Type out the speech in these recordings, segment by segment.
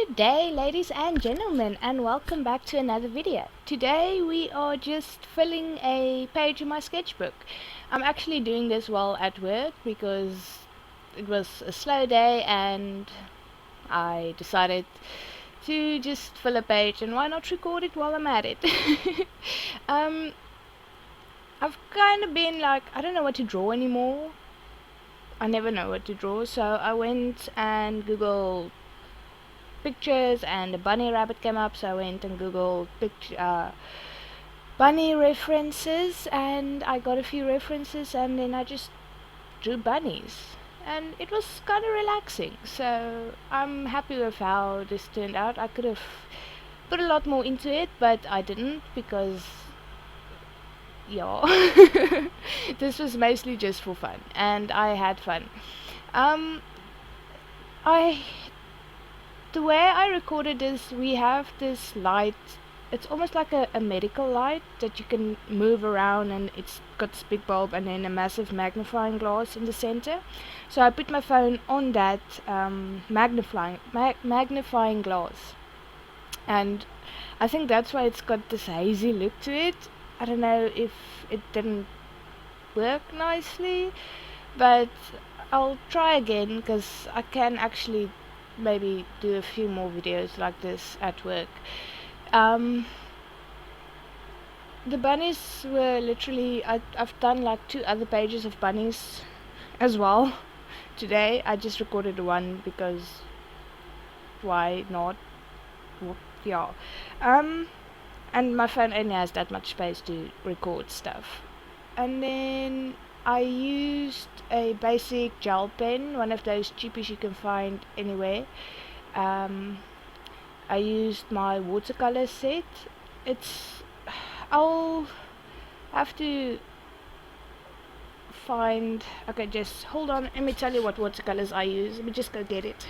Good day, ladies and gentlemen, and welcome back to another video. Today we are just filling a page in my sketchbook. I'm actually doing this while at work because it was a slow day and I decided to just fill a page, and why not record it while I'm at it. um, I've kind of been like, I don't know what to draw anymore. I never know what to draw, so I went and googled pictures and a bunny rabbit came up, so I went and googled bunny references and I got a few references, and then I just drew bunnies and it was kind of relaxing, so I'm happy with how this turned out. I could have put a lot more into it, but I didn't because yeah. This was mostly just for fun and I had fun. um I The way I recorded this, we have this light. It's almost like a medical light that you can move around, and it's got this big bulb and then a massive magnifying glass in the center. So I put my phone on that magnifying glass, and I think that's why it's got this hazy look to it. I don't know if it didn't work nicely, but I'll try again because I can actually maybe do a few more videos like this at work. The bunnies were literally, I've done like 2 other pages of bunnies as well. Today I just recorded one because why not? Yeah. And my phone only has that much space to record stuff. And then I used a basic gel pen, one of those cheapies you can find anywhere. I used my watercolor set. I'll have to find, okay, just hold on, let me tell you what watercolors I use. Let me just go get it.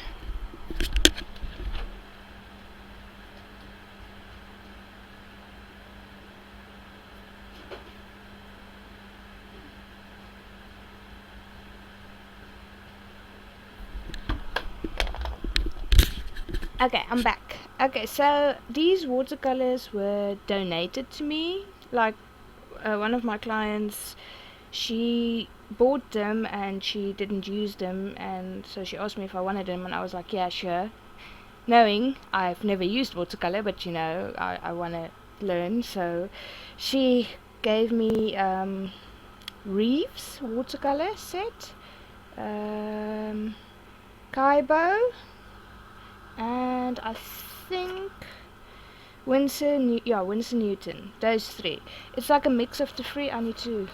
Okay, I'm back. Okay, so these watercolors were donated to me. Like, one of my clients, she bought them and she didn't use them, and so she asked me if I wanted them, and I was like, yeah, sure. Knowing I've never used watercolor, but you know, I want to learn, so she gave me Reeves watercolor set, Kaibo, and I think Winsor Newton. Those 3. It's like a mix of the 3. I need to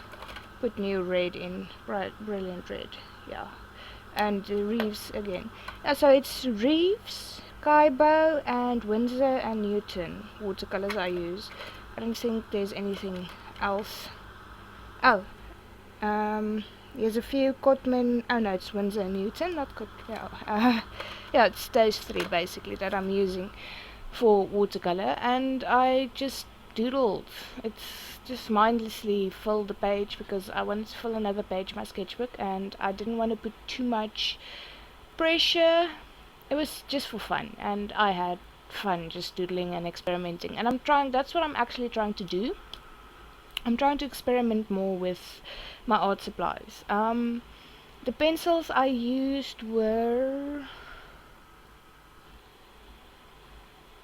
put new red in, brilliant red. Yeah, and Reeves again. So it's Reeves, Kaibo, and Winsor and Newton watercolors I use. I don't think there's anything else. Oh, there's a few Cotman. Oh no, it's Winsor and Newton, not yeah. Yeah, it's those 3 basically that I'm using for watercolor, and I just doodled. It's just mindlessly filled the page because I wanted to fill another page, my sketchbook, and I didn't want to put too much pressure. It was just for fun, and I had fun just doodling and experimenting, and that's what I'm actually trying to do. I'm trying to experiment more with my art supplies. The pencils I used were,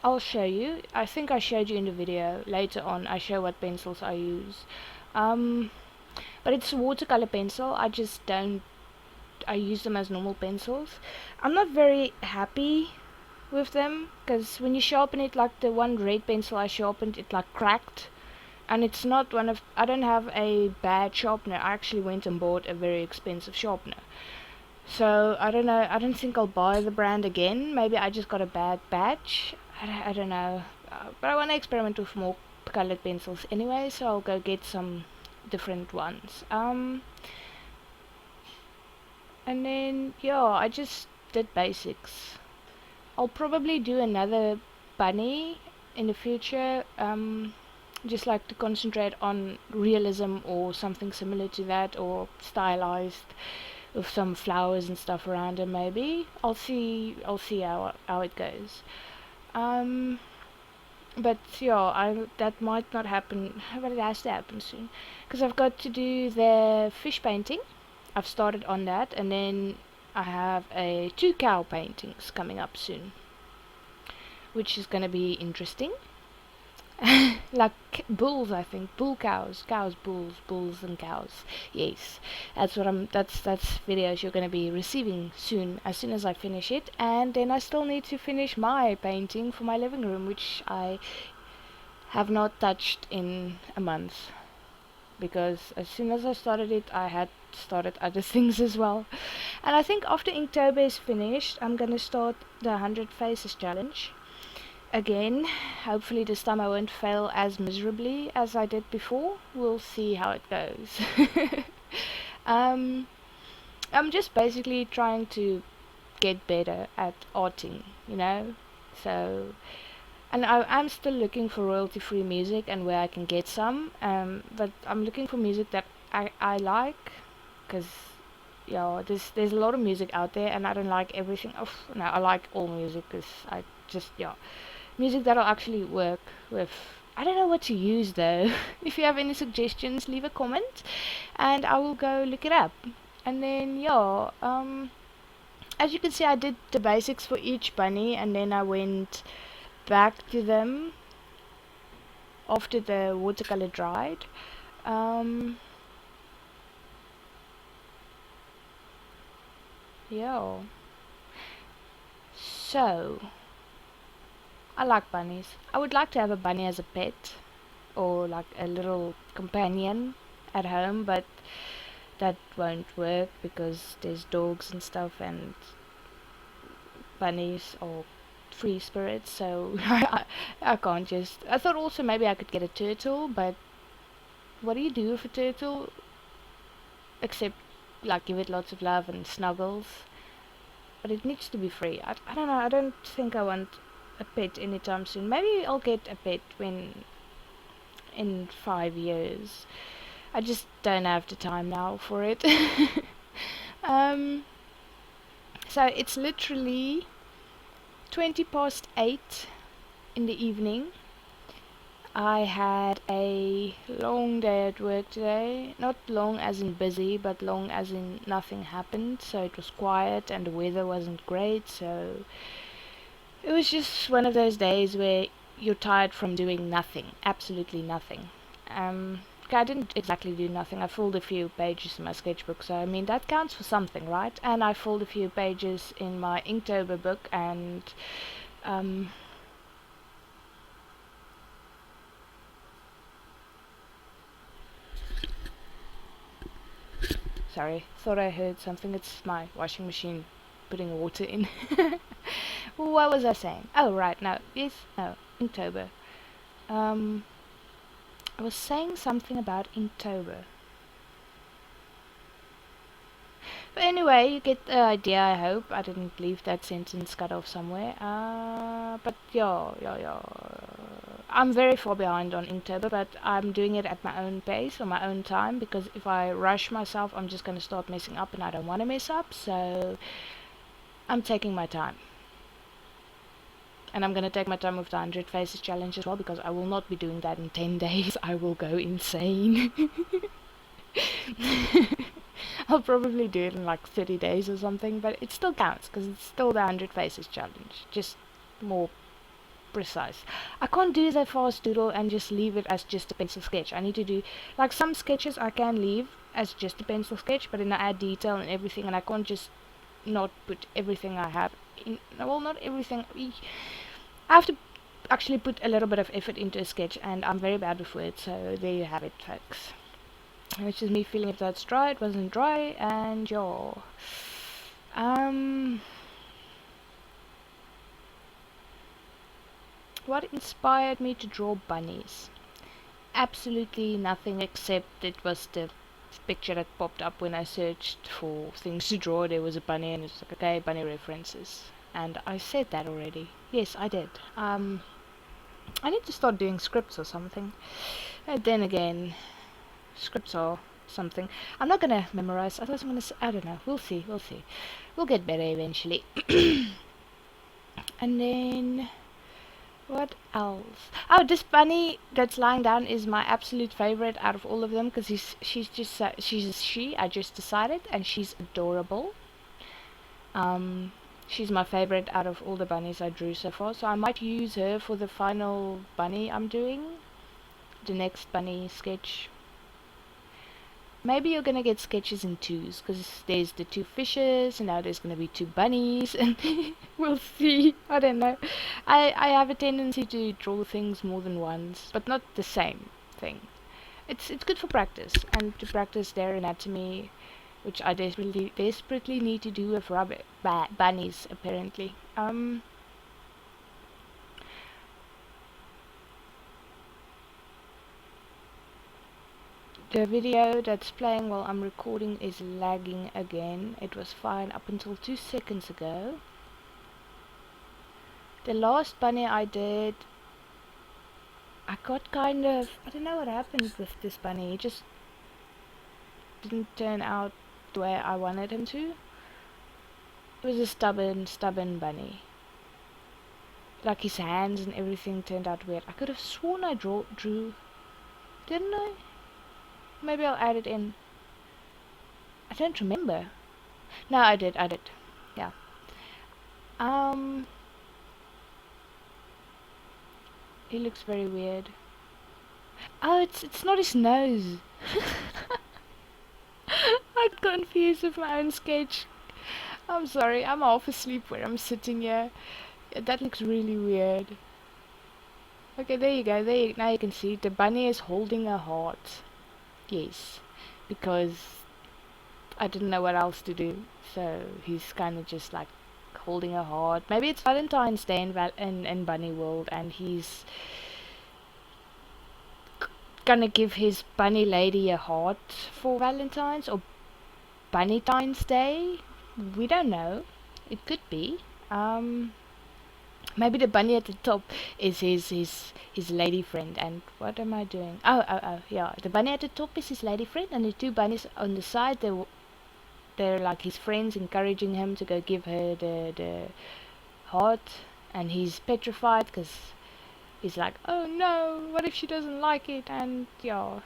I'll show you. I think I showed you in the video. Later on I show what pencils I use. But it's a watercolor pencil. I use them as normal pencils. I'm not very happy with them because when you sharpen it, like the one red pencil I sharpened, it like cracked. And it's not I don't have a bad sharpener. I actually went and bought a very expensive sharpener. So I don't know, I don't think I'll buy the brand again. Maybe I just got a bad batch. I don't know. But I want to experiment with more colored pencils anyway, so I'll go get some different ones. And then, yeah, I just did basics. I'll probably do another bunny in the future. Just like to concentrate on realism or something similar to that, or stylized with some flowers and stuff around it. Maybe I'll see how it goes. Um, but yeah, that might not happen, but it has to happen soon, because I've got to do the fish painting. I've started on that, and then I have two cow paintings coming up soon, which is gonna be interesting. Like bulls, I think. Bull cows, cows, bulls, bulls and cows. Yes, that's videos you're gonna be receiving soon, as soon as I finish it. And then I still need to finish my painting for my living room, which I have not touched in a month, because as soon as I started it, I had started other things as well. And I think after Inktober is finished, I'm gonna start the 100 Faces challenge again. Hopefully this time I won't fail as miserably as I did before. We'll see how it goes. um, I'm just basically trying to get better at arting, you know. So, and I'm still looking for royalty-free music and where I can get some. But I'm looking for music that I like, because yeah, there's a lot of music out there, and I don't like everything. Oh, no, I like all music, because I just, yeah, music that'll actually work with. I don't know what to use though. If you have any suggestions, leave a comment, and I will go look it up. And then yeah, as you can see, I did the basics for each bunny, and then I went back to them after the watercolor dried. Um, yeah. So, I like bunnies. I would like to have a bunny as a pet, or like a little companion at home, but that won't work because there's dogs and stuff, and bunnies or free spirits, so I can't just. I thought also maybe I could get a turtle, but what do you do with a turtle except like give it lots of love and snuggles? But it needs to be free. I don't know, I don't think I want a pet anytime soon. Maybe I'll get a pet when in 5 years. I just don't have the time now for it. um, so it's literally 8:20 in the evening. I had a long day at work today. Not long as in busy, but long as in nothing happened. So it was quiet and the weather wasn't great. So it was just one of those days where you're tired from doing nothing. Absolutely nothing. Okay, I didn't exactly do nothing. I filled a few pages in my sketchbook. So, I mean, that counts for something, right? And I filled a few pages in my Inktober book, and um, sorry, thought I heard something. It's my washing machine putting water in. What was I saying? Oh, right, no, yes, no, Inktober. Um, I was saying something about Inktober. But anyway, you get the idea, I hope. I didn't leave that sentence cut off somewhere. But yeah. I'm very far behind on Inktober, but I'm doing it at my own pace, on my own time, because if I rush myself, I'm just going to start messing up, and I don't want to mess up, so I'm taking my time. And I'm going to take my time with the 100 Faces challenge as well, because I will not be doing that in 10 days. I will go insane. I'll probably do it in like 30 days or something, but it still counts, because it's still the 100 Faces challenge, just more precise. I can't do the fast doodle and just leave it as just a pencil sketch. I need to do, like, some sketches I can leave as just a pencil sketch, but then I add detail and everything, and I can't just not put everything I have in. Well, not everything. I have to actually put a little bit of effort into a sketch, and I'm very bad with words, so there you have it, folks. It's just me feeling if that's dry. It wasn't dry, and yeah. What inspired me to draw bunnies? Absolutely nothing, except it was the picture that popped up when I searched for things to draw. There was a bunny, and it's like, okay, bunny references. And I said that already. Yes, I did. I need to start doing scripts or something. And then again, scripts are something. I'm not gonna memorize. I don't know. We'll see. We'll get better eventually. And then what else? Oh, this bunny that's lying down is my absolute favorite out of all of them because she's a she. I just decided, and she's adorable. Um, she's my favorite out of all the bunnies I drew so far. So I might use her for the final bunny I'm doing, the next bunny sketch. Maybe you're gonna get sketches in twos because there's the two fishes and now there's gonna be two bunnies and we'll see. I don't know. I have a tendency to draw things more than once, but not the same thing. It's good for practice and to practice their anatomy, which I desperately need to do with bunnies apparently. The video that's playing while I'm recording is lagging again. It was fine up until 2 seconds ago. The last bunny I did, I got kind of, I don't know what happened with this bunny. He just didn't turn out the way I wanted him to. It was a stubborn bunny. Like his hands and everything turned out weird. I could have sworn I drew, didn't I? Maybe I'll add it in. I don't remember. No, I did. Yeah. He looks very weird. Oh, it's not his nose. I'm confused with my own sketch. I'm sorry, I'm half asleep where I'm sitting here. That looks really weird. Okay, there you go. Now you can see the bunny is holding a heart. Yes, because I didn't know what else to do, so he's kind of just like holding a heart. Maybe it's Valentine's Day in Bunny World, and he's gonna give his bunny lady a heart for Valentine's or Bunnytine's Day. We don't know. It could be. Maybe the bunny at the top is his lady friend. And what am I doing? Oh, yeah. The bunny at the top is his lady friend, and the two bunnies on the side, they're like his friends, encouraging him to go give her the heart. And he's petrified because he's like, oh no, what if she doesn't like it? And yeah.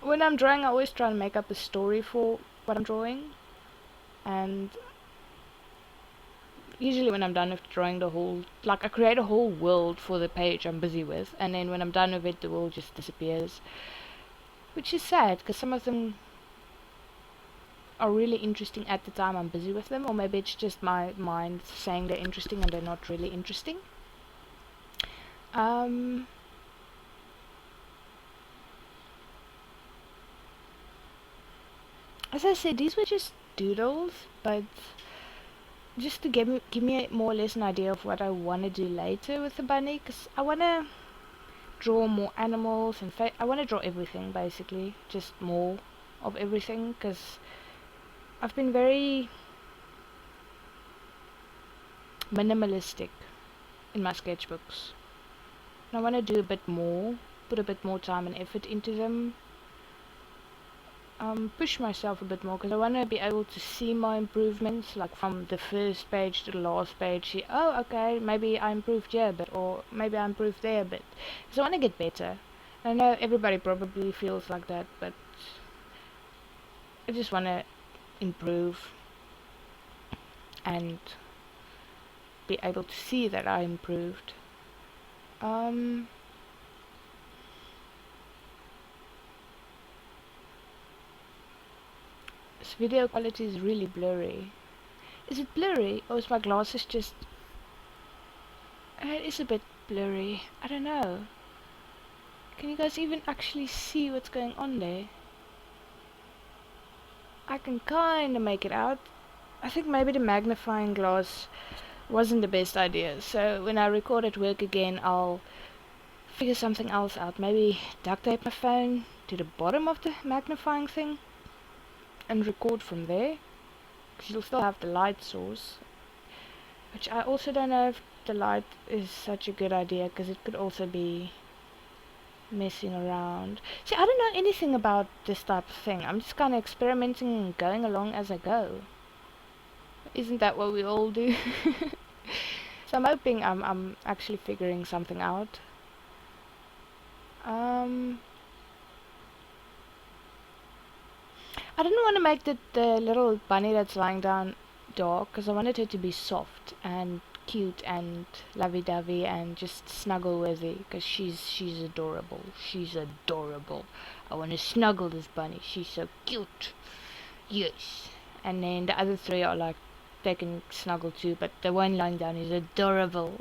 When I'm drawing, I always try and make up a story for what I'm drawing, and usually when I'm done with drawing the whole, like I create a whole world for the page I'm busy with, and then when I'm done with it, the world just disappears, which is sad because some of them are really interesting at the time I'm busy with them, or maybe it's just my mind saying they're interesting and they're not really interesting. As I said, these were just doodles, but just to give me more or less an idea of what I want to do later with the bunny, because I want to draw more animals and I want to draw everything basically, just more of everything, because I've been very minimalistic in my sketchbooks. And I want to do a bit more, put a bit more time and effort into them. Push myself a bit more because I want to be able to see my improvements, like from the first page to the last page. See, oh, okay, maybe I improved here a bit, or maybe I improved there a bit. Because I want to get better. I know everybody probably feels like that, but I just want to improve and be able to see that I improved. This video quality is really blurry. Is it blurry, or is my glasses just... It is a bit blurry. I don't know. Can you guys even actually see what's going on there? I can kinda make it out. I think maybe the magnifying glass wasn't the best idea, so when I record at work again, I'll figure something else out. Maybe duct tape my phone to the bottom of the magnifying thing and record from there, because you'll still have the light source, which I also don't know if the light is such a good idea, because it could also be messing around. See, I don't know anything about this type of thing. I'm just kind of experimenting and going along as I go. Isn't that what we all do? So I'm hoping I'm actually figuring something out. I didn't want to make the little bunny that's lying down dark because I wanted her to be soft and cute and lovey-dovey and just snuggle worthy because she's adorable. She's adorable. I want to snuggle this bunny. She's so cute. Yes. And then the other three are like they can snuggle too, but the one lying down is adorable.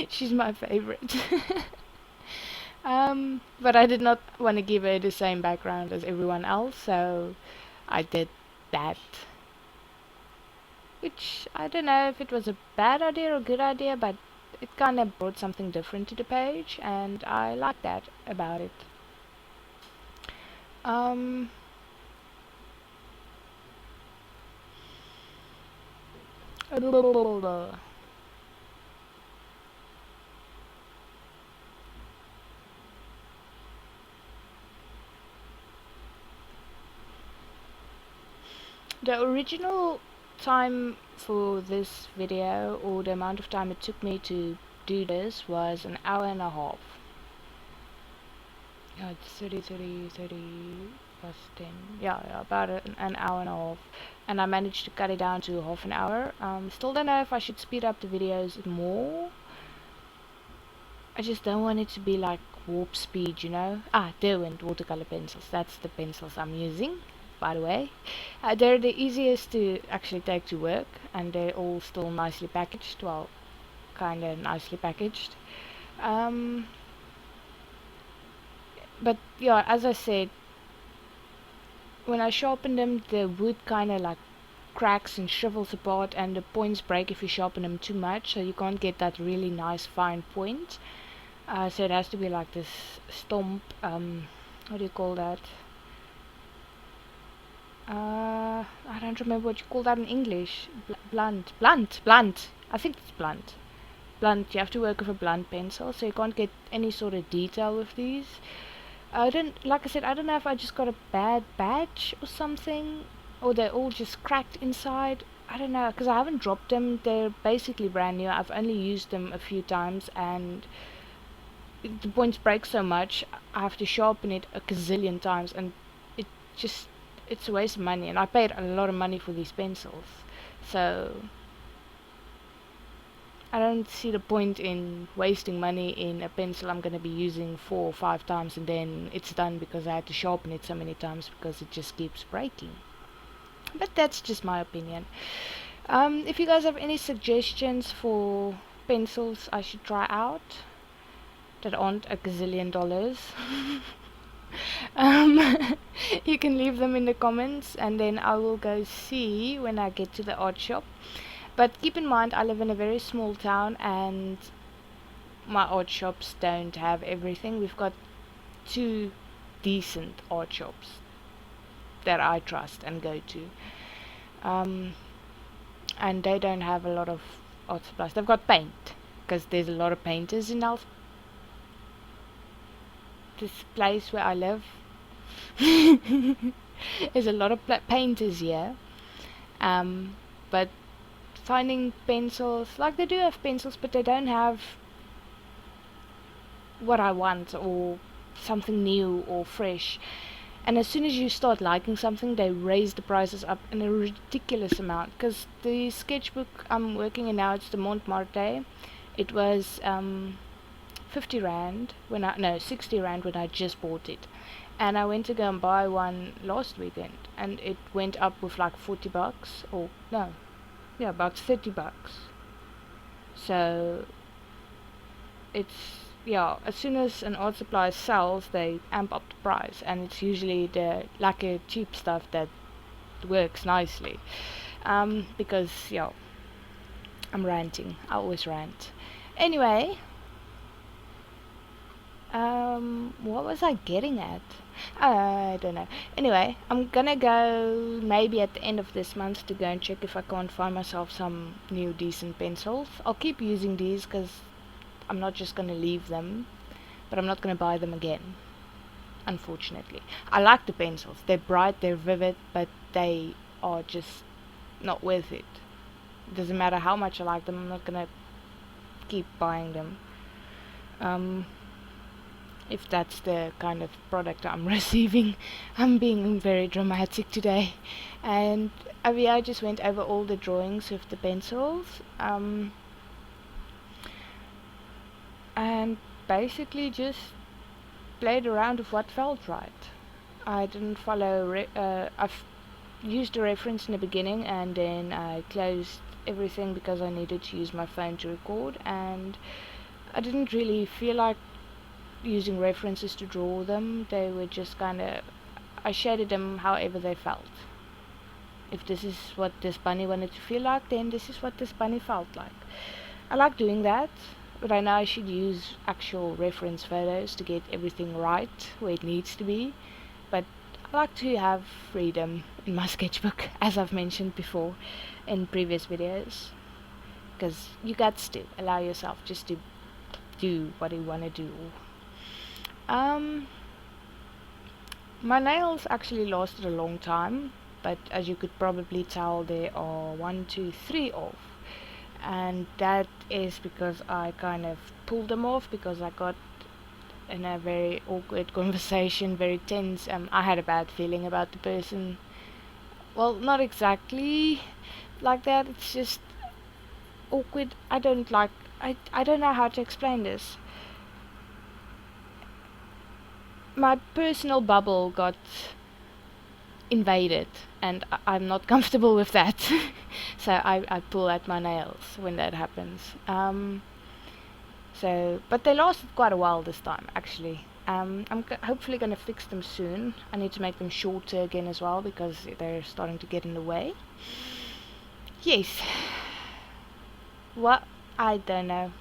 She's my favorite. But I did not want to give her the same background as everyone else, so I did that. Which, I don't know if it was a bad idea or a good idea, but it kind of brought something different to the page, and I like that about it. The original time for this video, or the amount of time it took me to do this, was an hour and a half. It's 30 plus 10. Yeah, about an hour and a half. And I managed to cut it down to half an hour. Still don't know if I should speed up the videos more. I just don't want it to be like warp speed, you know. Derwent watercolor pencils. That's the pencils I'm using, by the way. They're the easiest to actually take to work, and they're all still nicely packaged. Well, kinda nicely packaged. But yeah, as I said, when I sharpen them, the wood kinda like cracks and shrivels apart, and the points break if you sharpen them too much, so you can't get that really nice fine point. So it has to be like this stomp, what do you call that? I don't remember what you call that in English. Blunt. I think it's blunt. Blunt. You have to work with a blunt pencil, so you can't get any sort of detail with these. Like I said, I don't know if I just got a bad batch or something, or they're all just cracked inside. I don't know, because I haven't dropped them. They're basically brand new. I've only used them a few times, and the points break so much, I have to sharpen it a gazillion times, and it just, it's a waste of money, and I paid a lot of money for these pencils, so I don't see the point in wasting money in a pencil I'm going to be using 4 or 5 times and then it's done because I had to sharpen it so many times because it just keeps breaking. But that's just my opinion. If you guys have any suggestions for pencils I should try out that aren't a gazillion dollars, you can leave them in the comments, and then I will go see when I get to the art shop. But keep in mind, I live in a very small town, and my art shops don't have everything. We've got 2 decent art shops that I trust and go to. And they don't have a lot of art supplies. They've got paint, because there's a lot of painters in this place where I live. There's a lot of painters here. But finding pencils, like they do have pencils, but they don't have what I want, or something new or fresh. And as soon as you start liking something, they raise the prices up in a ridiculous amount. Because the sketchbook I'm working in now, it's the Montmartre. It was 50 rand when 60 rand when I just bought it. And I went to go and buy one last weekend, and it went up with like 40 bucks, or no, yeah, about 30 bucks. So it's, yeah, as soon as an art supply sells, they amp up the price, and it's usually the lacquer cheap stuff that works nicely. Because, yeah, I'm ranting. I always rant. Anyway, what was I getting at? I don't know. Anyway, I'm gonna go maybe at the end of this month to go and check if I can't find myself some new decent pencils. I'll keep using these because I'm not just gonna leave them. but I'm not gonna buy them again, unfortunately. I like the pencils. They're bright, they're vivid, but they are just not worth it. Doesn't matter how much I like them, I'm not gonna keep buying them. If that's the kind of product I'm receiving. I'm being very dramatic today. And I just went over all the drawings with the pencils. And basically just played around with what felt right. I didn't follow, I've used a reference in the beginning, and then I closed everything because I needed to use my phone to record, and I didn't really feel like using references to draw them. They were just kinda, I shaded them however they felt. If this is what this bunny wanted to feel like, then this is what this bunny felt like. I like doing that, but I know I should use actual reference photos to get everything right where it needs to be. But I like to have freedom in my sketchbook, as I've mentioned before in previous videos, because you got to allow yourself just to do what you want to do. My nails actually lasted a long time, but as you could probably tell, there are 1, 2, 3 off, and that is because I kind of pulled them off because I got in a very awkward conversation, very tense. I had a bad feeling about the person. Well, not exactly like that, it's just awkward. I don't know how to explain this. My personal bubble got invaded, and I'm not comfortable with that. So I pull at my nails when that happens. But they lasted quite a while this time, actually. I'm hopefully gonna fix them soon. I need to make them shorter again as well because they're starting to get in the way. Yes. What? I don't know.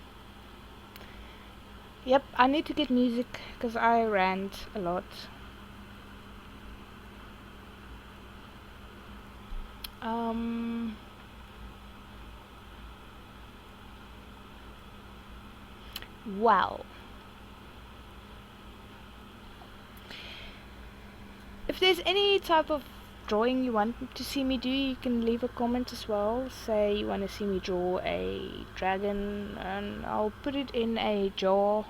Yep, I need to get music because I rant a lot. Well, if there's any type of drawing you want to see me do, you can leave a comment as well. Say you want to see me draw a dragon, and I'll put it in a jar,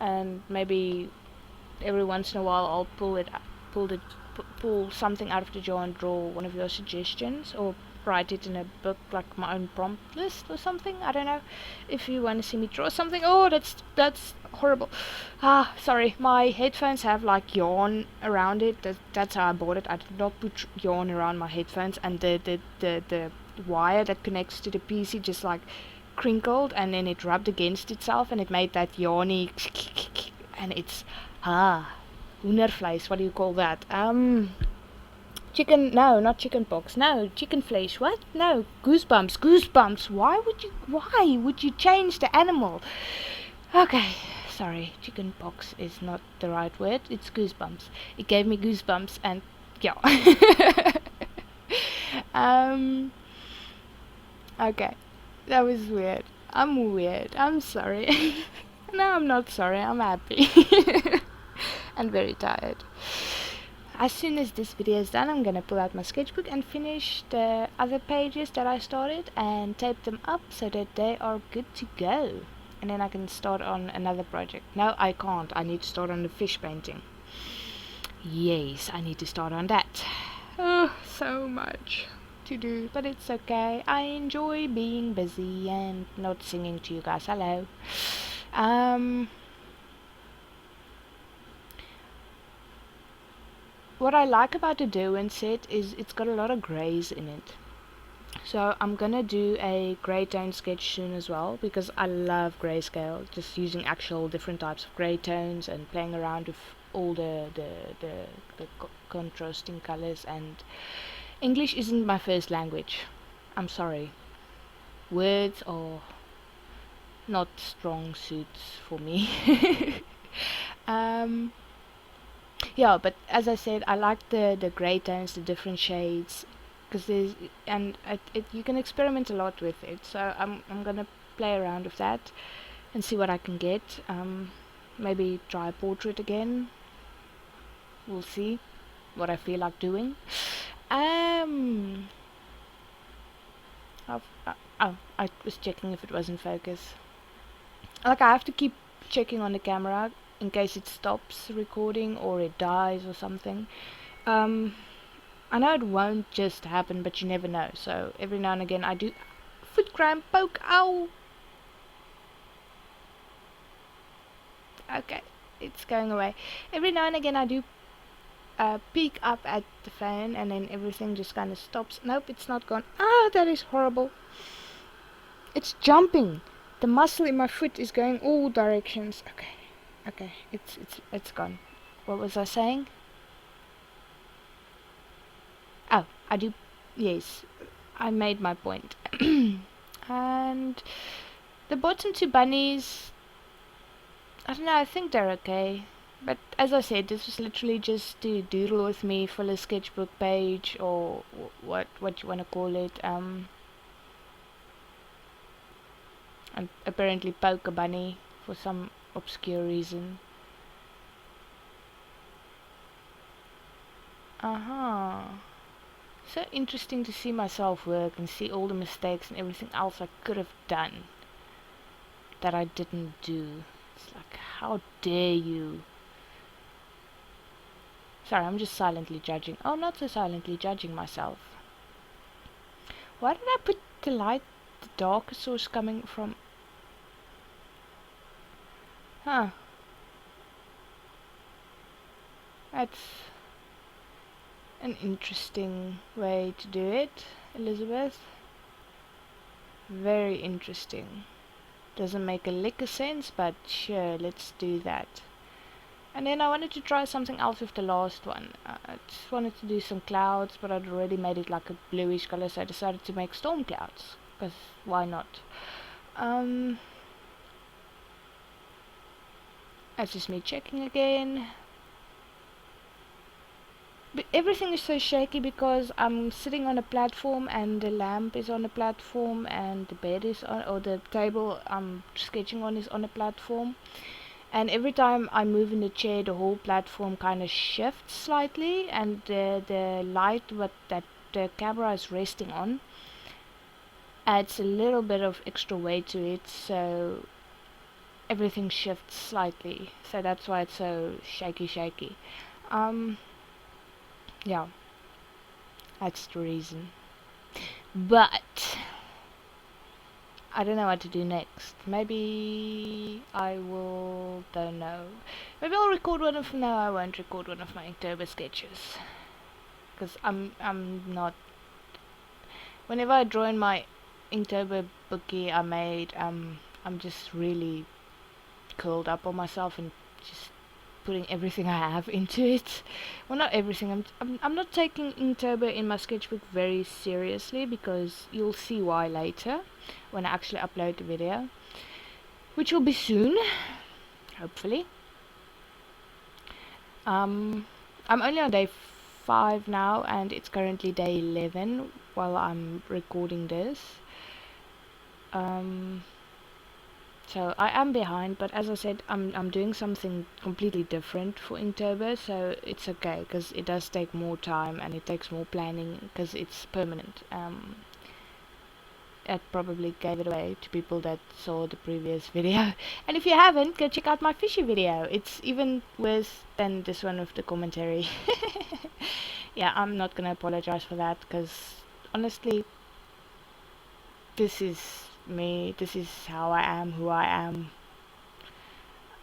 and maybe every once in a while I'll pull something out of the jar and draw one of your suggestions, or write it in a book, like my own prompt list or something. I don't know. If you want to see me draw something. Oh, that's horrible. Sorry, my headphones have like yarn around it. That's how I bought it. I did not put yarn around my headphones, and the wire that connects to the PC just like crinkled, and then it rubbed against itself, and it made that yarny, and it's hoendervleis, what do you call that? Chicken, no, not chicken pox, no, chicken flesh, what? No, goosebumps, why would you change the animal? Okay, sorry, chicken pox is not the right word, it's goosebumps. It gave me goosebumps, and yeah. Okay, that was weird. I'm weird, I'm sorry. No, I'm not sorry, I'm happy. And very tired. As soon as this video is done, I'm gonna pull out my sketchbook and finish the other pages that I started and tape them up so that they are good to go. And then I can start on another project. No, I can't. I need to start on the fish painting. Yes, I need to start on that. Oh, so much to do, but it's okay. I enjoy being busy and not singing to you guys. Hello. What I like about the Derwent set is it's got a lot of greys in it. So I'm gonna do a grey tone sketch soon as well, because I love grayscale, just using actual different types of grey tones and playing around with all the contrasting colors. And English isn't my first language. I'm sorry. Words are not strong suits for me. Yeah, but as I said, I like the grey tones, the different shades, because you can experiment a lot with it. So I'm gonna play around with that, and see what I can get. Maybe try a portrait again. We'll see what I feel like doing. Um, oh, I was checking if it was in focus. Like, I have to keep checking on the camera in case it stops recording or it dies or something. I know it won't just happen, but you never know. So every now and again I do foot cramp, poke, ow. Okay, it's going away. Every now and again I do peek up at the phone, and then everything just kind of stops. Nope, it's not gone. Ah, that is horrible. It's jumping. The muscle in my foot is going all directions. Okay, it's gone. What was I saying? Oh, I do. Yes, I made my point. And the bottom two bunnies, I don't know, I think they're okay. But as I said, this was literally just to doodle with me, fill a sketchbook page, or what you want to call it. And apparently poke a bunny for some obscure reason. So interesting to see myself work and see all the mistakes and everything else I could have done that I didn't do. It's like, how dare you? Sorry, I'm just silently judging. Oh, not so silently judging myself. Why did I put the light, the darker source coming from? Huh. That's an interesting way to do it, Elizabeth. Very interesting. Doesn't make a lick of sense, but sure, let's do that. And then I wanted to try something else with the last one. I just wanted to do some clouds, but I'd already made it like a bluish color, so I decided to make storm clouds. Because why not? That's just me checking again. But everything is so shaky because I'm sitting on a platform and the lamp is on a platform and the bed is on, or the table I'm sketching on is on a platform. And every time I move in the chair, the whole platform kind of shifts slightly, and the light that the camera is resting on adds a little bit of extra weight to it, so everything shifts slightly. So that's why it's so shaky. Yeah, that's the reason. But I don't know what to do next. Maybe I will, don't know. Maybe I'll record one of, no, I won't record one of my Inktober sketches. Because I'm not, whenever I draw in my Inktober bookie I made, I'm just really curled up on myself and just putting everything I have into it. Well, not everything. I'm not taking Inktober in my sketchbook very seriously, because you'll see why later when I actually upload the video, which will be soon, hopefully. I'm only on day 5 now, and it's currently day 11 while I'm recording this. So I am behind, but as I said, I'm doing something completely different for Inktober, so it's okay, because it does take more time and it takes more planning, because it's permanent. I probably gave it away to people that saw the previous video. And if you haven't, go check out my fishy video. It's even worse than this one with the commentary. Yeah, I'm not gonna apologize for that, because honestly, this is me, this is how I am, who I am.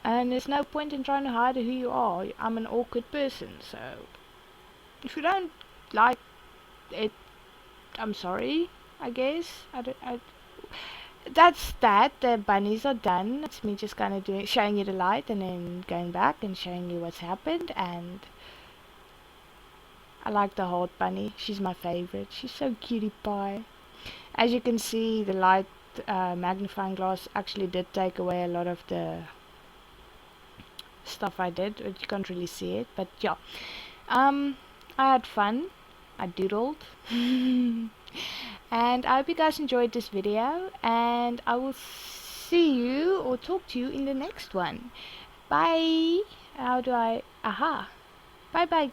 And there's no point in trying to hide who you are. I'm an awkward person, so if you don't like it, I'm sorry, I guess. That's that. The bunnies are done. It's me just kind of showing you the light and then going back and showing you what's happened. And I like the heart bunny. She's my favorite. She's so cutie pie. As you can see, the light magnifying glass actually did take away a lot of the stuff I did, but you can't really see it. But yeah, I had fun. I doodled. And I hope you guys enjoyed this video, and I will see you or talk to you in the next one. Bye. How do I? Aha. Bye bye.